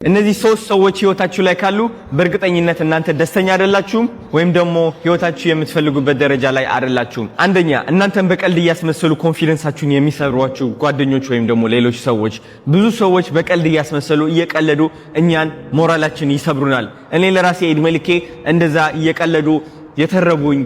እነዚህ ሶስት ሰዎች ህይወታችሁ ላይ ካሉ በእርግጠኝነት እናንተ ደስተኛ አይደላችሁም ወይም ደግሞ ህይወታችሁ የምትፈልጉበት ደረጃ ላይ አይደላችሁም። አንደኛ እናንተን በቀልድ እያስመሰሉ ኮንፊደንሳችሁን የሚሰሯችሁ ጓደኞች ወይም ደግሞ ሌሎች ሰዎች። ብዙ ሰዎች በቀልድ እያስመሰሉ እየቀለዱ እኛን ሞራላችን ይሰብሩናል። እኔ ለራሴ እድሜ ልኬ እንደዛ እየቀለዱ የተረቡኝ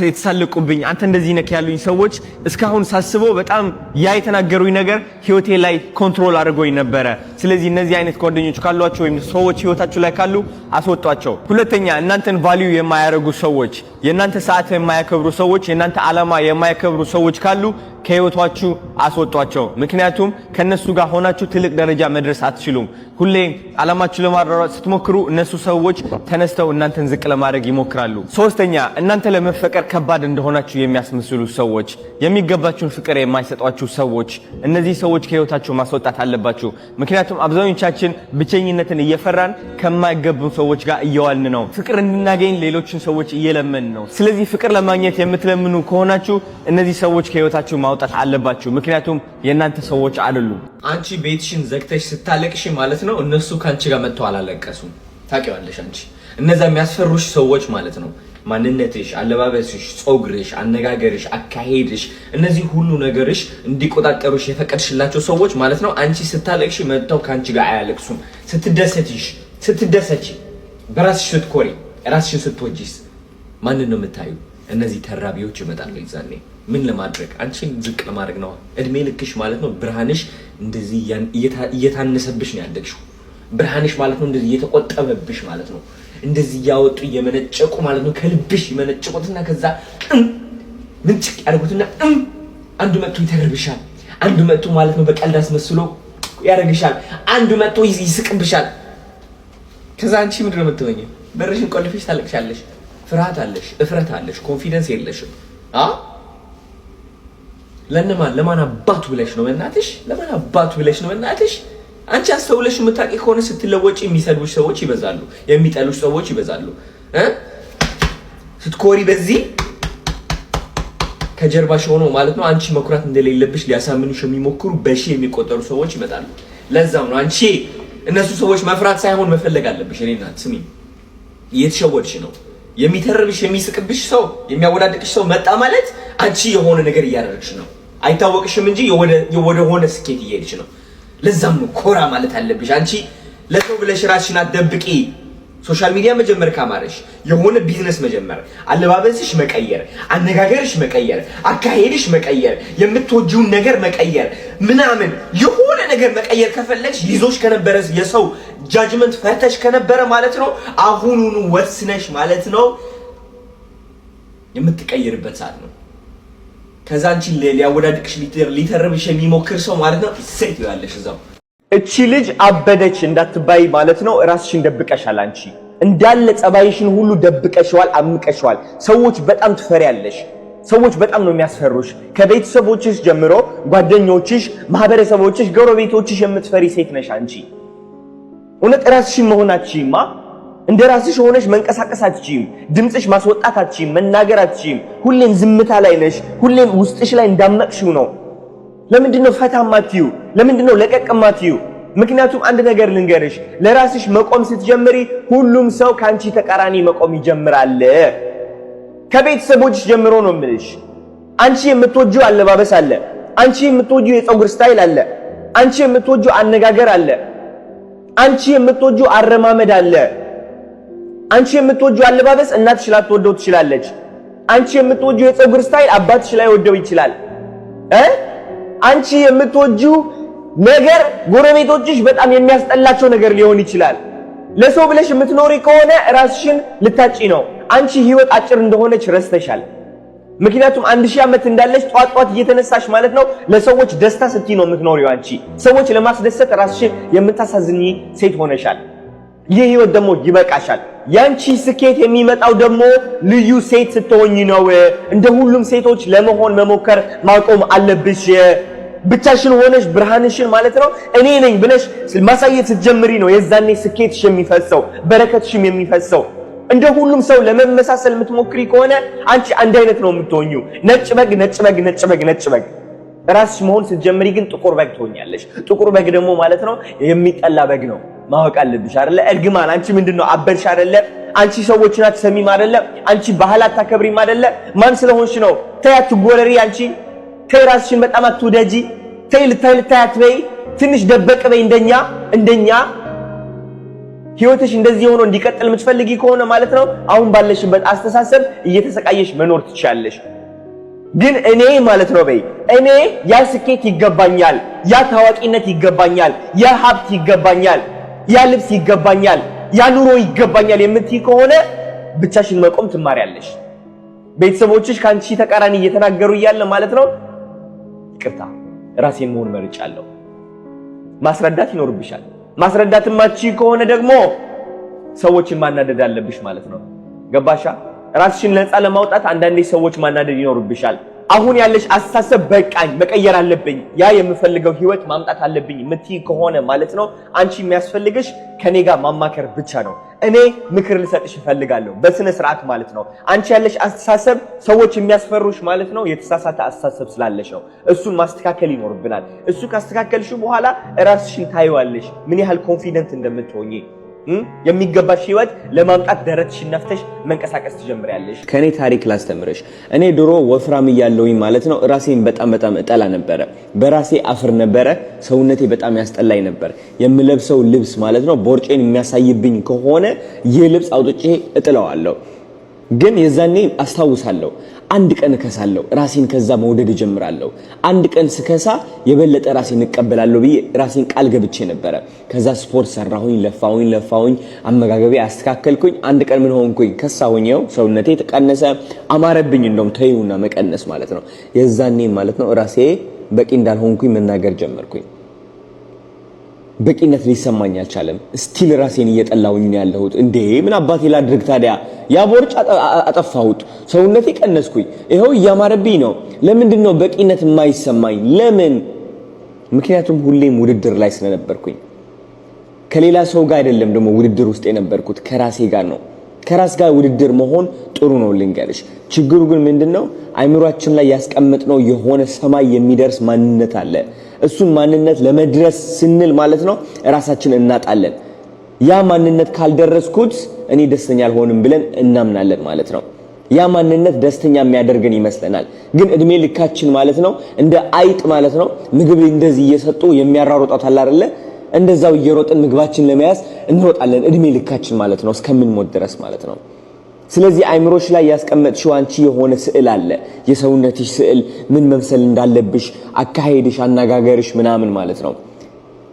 የተሳለቁብኝ አንተ እንደዚህ ነክ ያሉኝ ሰዎች እስካሁን ሳስበው በጣም ያ የተናገሩኝ ነገር ህይወቴ ላይ ኮንትሮል አድርጎኝ ነበር። ስለዚህ እነዚህ አይነት ጓደኞች ካሏችሁ ወይም ሰዎች ህይወታችሁ ላይ ካሉ አስወጧቸው። ሁለተኛ እናንተን ቫልዩ የማያረጉ ሰዎች፣ የእናንተ ሰዓት የማያከብሩ ሰዎች፣ የእናንተ ዓላማ የማያከብሩ ሰዎች ካሉ ከህይወታችሁ አስወጧቸው። ምክንያቱም ከነሱ ጋር ሆናችሁ ትልቅ ደረጃ መድረስ አትችሉም። ሁሌ ዓላማችሁ ለማድረስ ስትሞክሩ እነሱ ሰዎች ተነስተው እናንተን ዝቅ ለማድረግ ይሞክራሉ። ሶስተኛ እናንተ ለመፈቀር ከባድ እንደሆናችሁ የሚያስመስሉ ሰዎች፣ የሚገባችሁን ፍቅር የማይሰጧችሁ ሰዎች፣ እነዚህ ሰዎች ከህይወታችሁ ማስወጣት አለባችሁ። ምክንያቱም አብዛኞቻችን ብቸኝነትን እየፈራን ከማይገቡን ሰዎች ጋር እየዋልን ነው። ፍቅር እንድናገኝ ሌሎችን ሰዎች እየለመን ነው። ስለዚህ ፍቅር ለማግኘት የምትለምኑ ከሆናችሁ እነዚህ ሰዎች ከህይወታችሁ ማውጣት አለባችሁ። ምክንያቱም የእናንተ ሰዎች አይደሉም። አንቺ ቤትሽን ዘግተሽ ስታለቅሽ ማለት ነው እነሱ ካንቺ ጋር መጥተው አላለቀሱም። ታውቂዋለሽ። አንቺ እነዛ የሚያስፈሩሽ ሰዎች ማለት ነው ማንነትሽ፣ አለባበስሽ፣ ጾግርሽ፣ አነጋገርሽ፣ አካሄድሽ፣ እነዚህ ሁሉ ነገርሽ እንዲቆጣጠሩሽ የፈቀድሽላቸው ሰዎች ማለት ነው አንቺ ስታለቅሽ መጥተው ካንቺ ጋር አያለቅሱም። ስትደሰቺ በራስሽ ስትኮሪ ራስሽን ስትወጂስ ማንን ነው የምታዩ? እነዚህ ተራቢዎች ይመጣሉ። ይዛኔ ምን ለማድረግ አንቺን ዝቅ ለማድረግ ነው። እድሜ ልክሽ ማለት ነው ብርሃንሽ እንደዚህ እየታነሰብሽ ነው ያደግሽው። ብርሃንሽ ማለት ነው እንደዚህ እየተቆጠበብሽ ማለት ነው። እንደዚህ ያወጡ እየመነጨቁ ማለት ነው ከልብሽ ይመነጨቁትና ከዛ ምንጭቅ ያደርጉትና አንዱ መጥቶ ይተርብሻል። አንዱ መጥቶ ማለት ነው በቀልድ አስመስሎ ያደርግሻል። አንዱ መጥቶ ይስቅብሻል። ከዛ አንቺ ምንድን ነው የምትሆኚው? በርሽን ቆልፈሽ ታለቅሻለሽ። ፍርሃት አለሽ፣ እፍረት አለሽ፣ ኮንፊደንስ የለሽም። ለማን አባቱ ብለሽ ነው በእናትሽ? ለማን አባቱ ብለሽ ነው በእናትሽ? አንቺ አስተውለሽ የምታውቂ ከሆነ ስትለወጪ የሚሰድቡሽ ሰዎች ይበዛሉ፣ የሚጠሉሽ ሰዎች ይበዛሉ። ስትኮሪ በዚህ ከጀርባሽ ሆኖ ማለት ነው አንቺ መኩራት እንደሌለብሽ ሊያሳምኑሽ የሚሞክሩ በሺ የሚቆጠሩ ሰዎች ይመጣሉ። ለዛም ነው አንቺ እነሱ ሰዎች መፍራት ሳይሆን መፈለግ አለብሽ። እኔ እናት ስሚ፣ እየተሸወድሽ ነው። የሚተርብሽ የሚስቅብሽ ሰው የሚያወዳድቅሽ ሰው መጣ ማለት አንቺ የሆነ ነገር እያደረግሽ ነው። አይታወቅሽም እንጂ ወደ ሆነ ስኬት እየሄድሽ ነው። ለዛም ነው ኮራ ማለት አለብሽ። አንቺ ለሰው ብለሽ ራስሽን አትደብቂ። ሶሻል ሚዲያ መጀመር ካማረሽ የሆነ ቢዝነስ መጀመር፣ አለባበስሽ መቀየር፣ አነጋገርሽ መቀየር፣ አካሄድሽ መቀየር፣ የምትወጂውን ነገር መቀየር ምናምን የሆነ ነገር መቀየር ከፈለግሽ ይዞሽ ከነበረ የሰው ጃጅመንት ፈተሽ ከነበረ ማለት ነው አሁኑኑ ወስነሽ ማለት ነው የምትቀየርበት ሰዓት ነው። ከዛ አንቺ ሊያወዳድቅሽ ሊተርብሽ የሚሞክር ሰው ማለት ነው ሴት ያለሽ እዛው እቺ ልጅ አበደች እንዳትባይ ማለት ነው ራስሽን ደብቀሻል። አንቺ እንዳለ ጸባይሽን ሁሉ ደብቀሽዋል፣ አምቀሽዋል። ሰዎች በጣም ትፈሪያለሽ። ሰዎች በጣም ነው የሚያስፈሩሽ። ከቤተሰቦችሽ ጀምሮ ጓደኞችሽ፣ ማህበረሰቦችሽ፣ ጎረቤቶችሽ የምትፈሪ ሴት ነሽ አንቺ። እውነት ራስሽን መሆን አትችይማ። እንደ ራስሽ ሆነሽ መንቀሳቀስ አትችይም። ድምጽሽ ማስወጣት አትችይም። መናገር አትችይም። ሁሌም ዝምታ ላይ ነሽ። ሁሌም ውስጥሽ ላይ እንዳመቅሽው ነው። ለምንድነው ፈታ ማትዩ? ለምንድነው ለቀቅ ማትዩ? ምክንያቱም አንድ ነገር ልንገርሽ፣ ለራስሽ መቆም ስትጀምሪ ሁሉም ሰው ካንቺ ተቃራኒ መቆም ይጀምራል። ከቤተሰቦችሽ ጀምሮ ነው የምልሽ። አንቺ የምትወጂው አለባበስ አለ፣ አንቺ የምትወጂው የፀጉር ስታይል አለ፣ አንቺ የምትወጂው አነጋገር አለ፣ አንቺ የምትወጂው አረማመድ አለ። አንቺ የምትወጂው አለባበስ እናትሽ ላትወደው ትችላለች። አንቺ የምትወጂው የፀጉር ስታይል አባትሽ ላይ ወደው ይችላል። አንቺ የምትወጂው ነገር ጎረቤቶችሽ በጣም የሚያስጠላቸው ነገር ሊሆን ይችላል። ለሰው ብለሽ የምትኖሪ ከሆነ ራስሽን ልታጪ ነው። አንቺ ህይወት አጭር እንደሆነች ረስተሻል። ምክንያቱም 1000 ዓመት እንዳለሽ ጧት እየተነሳሽ ማለት ነው ለሰዎች ደስታ ስትይ ነው የምትኖሪው። አንቺ ሰዎች ለማስደሰት ራስሽን የምታሳዝኝ ሴት ሆነሻል። ይህ ህይወት ደግሞ ይበቃሻል። ያንቺ ስኬት የሚመጣው ደግሞ ልዩ ሴት ስትሆኚ ነው። እንደ ሁሉም ሴቶች ለመሆን መሞከር ማቆም አለብሽ። ብቻሽን ሆነሽ ብርሃንሽን ማለት ነው እኔ ነኝ ብለሽ ማሳየት ስትጀምሪ ነው የዛኔ ስኬትሽ የሚፈሰው፣ በረከትሽም የሚፈሰው። እንደ ሁሉም ሰው ለመመሳሰል የምትሞክሪ ከሆነ አንቺ አንድ አይነት ነው የምትሆኚው። ነጭ በግ ነጭ በግ ነጭ በግ ነጭ በግ። ራስሽ መሆን ስትጀምሪ ግን ጥቁር በግ ትሆኛለሽ። ጥቁር በግ ደግሞ ማለት ነው የሚጠላ በግ ነው። ማወቅ አለብሽ አይደለ? እርግማን አንቺ ምንድነው አበልሽ አይደለ? አንቺ ሰዎችን አትሰሚም አይደለ? አንቺ ባህል አታከብሪም አይደለ? ማን ስለሆንሽ ነው? ተይ አትጎረሪ አንቺ። ተይ ራስሽን በጣም አትውደጂ። ተይ ልታይ አትበይ። ትንሽ ደበቅ በይ። እንደኛ ህይወትሽ እንደዚህ ሆኖ እንዲቀጥል የምትፈልጊ ከሆነ ማለት ነው አሁን ባለሽበት አስተሳሰብ እየተሰቃየሽ መኖር ትችያለሽ። ግን እኔ ማለት ነው በይ እኔ ያ ስኬት ይገባኛል፣ ያ ታዋቂነት ይገባኛል፣ ያ ሀብት ይገባኛል፣ ያ ልብስ ይገባኛል፣ ያ ኑሮ ይገባኛል የምትይ ከሆነ ብቻሽን መቆም ትማሪያለሽ። ቤተሰቦችሽ ካንቺ ተቃራኒ እየተናገሩ እያለ ማለት ነው ይቅርታ ራሴን መሆን መርጫለሁ ማስረዳት ይኖርብሻል። ማስረዳትም ማቺ ከሆነ ደግሞ ሰዎችን ማናደድ አለብሽ ማለት ነው። ገባሻ? ራስሽን ነፃ ለማውጣት አንዳንዴ ሰዎች ማናደድ ይኖርብሻል። አሁን ያለሽ አስተሳሰብ በቃኝ መቀየር አለብኝ ያ የምፈልገው ህይወት ማምጣት አለብኝ የምትይ ከሆነ ማለት ነው አንቺ የሚያስፈልግሽ ከኔ ጋር ማማከር ብቻ ነው። እኔ ምክር ልሰጥሽ እፈልጋለሁ በስነ ስርዓት ማለት ነው። አንቺ ያለሽ አስተሳሰብ ሰዎች የሚያስፈሩሽ ማለት ነው የተሳሳተ አስተሳሰብ ስላለሽ ነው። እሱን ማስተካከል ይኖርብናል። እሱ ካስተካከልሽው በኋላ ራስሽን ታይዋለሽ ምን ያህል ኮንፊደንት እንደምትሆኚ የሚገባሽ ህይወት ለማምጣት ደረትሽን ነፍተሽ መንቀሳቀስ ትጀምሪያለሽ። ከኔ ታሪክ ላስተምርሽ። እኔ ድሮ ወፍራም እያለሁኝ ማለት ነው ራሴን በጣም እጠላ ነበረ። በራሴ አፍር ነበረ። ሰውነቴ በጣም ያስጠላኝ ነበር። የምለብሰው ልብስ ማለት ነው ቦርጬን የሚያሳይብኝ ከሆነ ይህ ልብስ አውጥቼ እጥለዋለሁ። ግን የዛኔ አስታውሳለሁ አንድ ቀን እከሳለሁ፣ ራሴን ከዛ መውደድ ጀምራለሁ። አንድ ቀን ስከሳ የበለጠ ራሴን እቀበላለሁ ብዬ ራሴን ቃል ገብቼ ነበረ። ከዛ ስፖርት ሰራሁኝ፣ ለፋሁኝ፣ አመጋገቤ አስተካከልኩኝ። አንድ ቀን ምን ሆንኩኝ? ከሳሁኝ። ሰውነቴ ተቀነሰ፣ አማረብኝ። እንደውም ተይውና መቀነስ ማለት ነው። የዛኔ ማለት ነው ራሴ በቂ እንዳልሆንኩኝ መናገር ጀመርኩኝ። በቂነት ሊሰማኝ አልቻለም። ስቲል ራሴን እየጠላሁኝ ነው ያለሁት። እንዴ ምን አባቴ ላድርግ ታዲያ? ያ ቦርጭ አጠፋሁት፣ ሰውነቴ ቀነስኩኝ፣ ይሄው እያማረብኝ ነው። ለምንድን ነው በቂነት የማይሰማኝ? ለምን? ምክንያቱም ሁሌም ውድድር ላይ ስለነበርኩኝ። ከሌላ ሰው ጋር አይደለም ደግሞ ውድድር ውስጥ የነበርኩት ከራሴ ጋር ነው። ከራስ ጋር ውድድር መሆን ጥሩ ነው ልንገርሽ። ችግሩ ግን ምንድነው? አይምሮአችን ላይ ያስቀመጥነው የሆነ ሰማይ የሚደርስ ማንነት አለ። እሱን ማንነት ለመድረስ ስንል ማለት ነው ራሳችን እናጣለን። ያ ማንነት ካልደረስኩት እኔ ደስተኛ አልሆንም ብለን እናምናለን ማለት ነው። ያ ማንነት ደስተኛ የሚያደርገን ይመስለናል። ግን እድሜ ልካችን ማለት ነው እንደ አይጥ ማለት ነው ምግብ እንደዚህ እየሰጡ የሚያራሩጣት አለ አይደለ? እንደዛው እየሮጥን ምግባችን ለመያዝ እንሮጣለን እድሜ ልካችን ማለት ነው እስከምንሞት ድረስ ማለት ነው። ስለዚህ አይምሮሽ ላይ ያስቀመጥሽው አንቺ የሆነ ስዕል አለ። የሰውነትሽ ስዕል ምን መምሰል እንዳለብሽ፣ አካሄድሽ፣ አነጋገርሽ ምናምን ማለት ነው።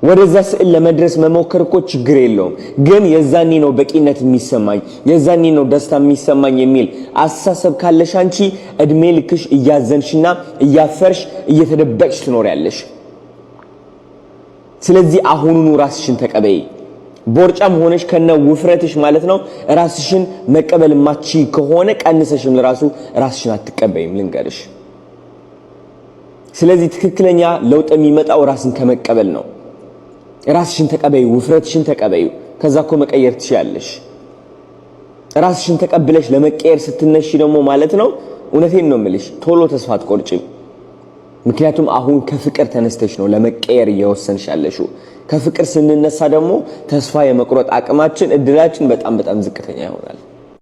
ወደዛ ስዕል ለመድረስ መሞከር እኮ ችግር የለውም። ግን የዛኔ ነው በቂነት የሚሰማኝ፣ የዛኔ ነው ደስታ የሚሰማኝ የሚል አስተሳሰብ ካለሽ አንቺ እድሜ ልክሽ እያዘንሽና እያፈርሽ እየተደበቅሽ ትኖሪያለሽ። ስለዚህ አሁኑኑ ራስሽን ተቀበይ። ቦርጫም ሆነሽ ከነ ውፍረትሽ ማለት ነው ራስሽን መቀበል ማቺ ከሆነ ቀንሰሽም ለራሱ ራስሽን አትቀበይም ልንገርሽ። ስለዚህ ትክክለኛ ለውጥ የሚመጣው ራስን ከመቀበል ነው። ራስሽን ተቀበዩ፣ ውፍረትሽን ተቀበዩ። ከዛ እኮ መቀየር ትችያለሽ። ራስሽን ተቀብለሽ ለመቀየር ስትነሺ ደግሞ ማለት ነው እውነቴን ነው የምልሽ ቶሎ ተስፋ አትቆርጪም። ምክንያቱም አሁን ከፍቅር ተነስተሽ ነው ለመቀየር እየወሰንሽ ያለሽው። ከፍቅር ስንነሳ ደግሞ ተስፋ የመቁረጥ አቅማችን እድላችን በጣም ዝቅተኛ ይሆናል።